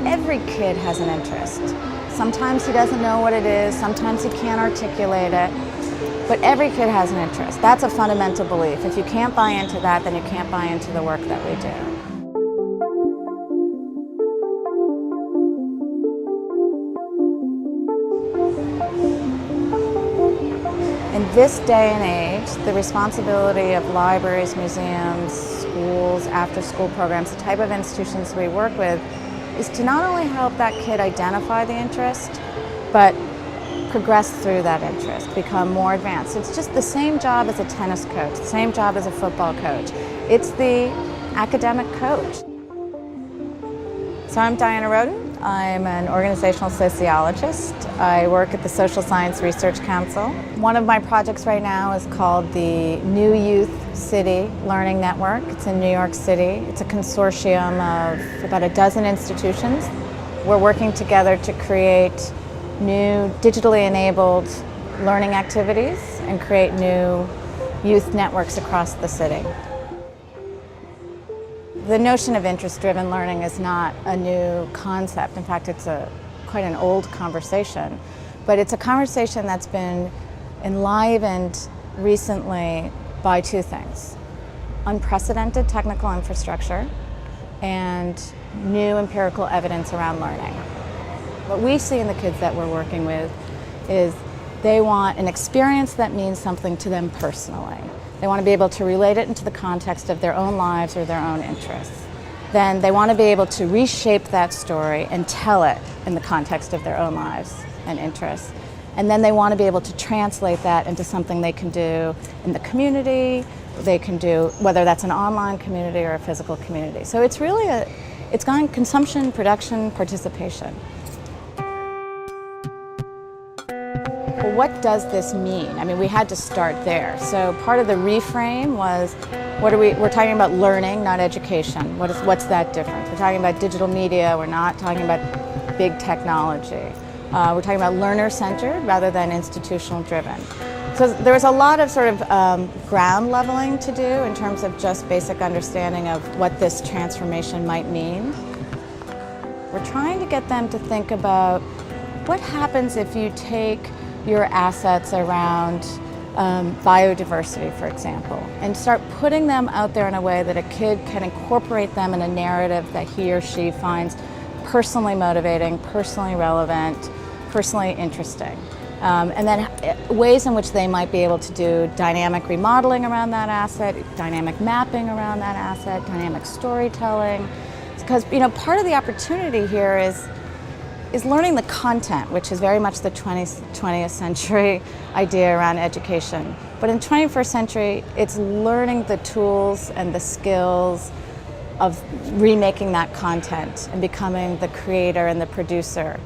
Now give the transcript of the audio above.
Every kid has an interest. Sometimes he doesn't know what it is, sometimes he can't articulate it, but every kid has an interest. That's a fundamental belief. If you can't buy into that, then you can't buy into the work that we do. In this day and age, the responsibility of libraries, museums, schools, after-school programs, the type of institutions we work with, is to not only help that kid identify the interest, but progress through that interest, become more advanced. It's just the same job as a tennis coach, the same job as a football coach. It's the academic coach. So I'm Diana Rhoten. I'm an organizational sociologist. I work at the Social Science Research Council. One of my projects right now is called the New Youth City Learning Network. It's in New York City. It's a consortium of about a dozen institutions. We're working together to create new digitally enabled learning activities and create new youth networks across the city. The notion of interest-driven learning is not a new concept. In fact, it's quite an old conversation. But it's a conversation that's been enlivened recently by two things: unprecedented technical infrastructure and new empirical evidence around learning. What we see in the kids that we're working with is they want an experience that means something to them personally. They want to be able to relate it into the context of their own lives or their own interests. Then they want to be able to reshape that story and tell it in the context of their own lives and interests. And then they want to be able to translate that into something they can do in the community, they can do, whether that's an online community or a physical community. So it's really it's gone consumption, production, participation. Well, what does this mean? I mean, we had to start there. So part of the reframe was, we're talking about learning, not education. What's that difference? We're talking about digital media, we're not talking about big technology. We're talking about learner-centered rather than institutional-driven. So there was a lot of sort of ground leveling to do in terms of just basic understanding of what this transformation might mean. We're trying to get them to think about what happens if you take your assets around biodiversity, for example, and start putting them out there in a way that a kid can incorporate them in a narrative that he or she finds personally motivating, personally relevant, personally interesting. And then ways in which they might be able to do dynamic remodeling around that asset, dynamic mapping around that asset, dynamic storytelling. Because, you know, part of the opportunity here is learning the content, which is very much the 20th century idea around education. But in the 21st century, it's learning the tools and the skills of remaking that content and becoming the creator and the producer.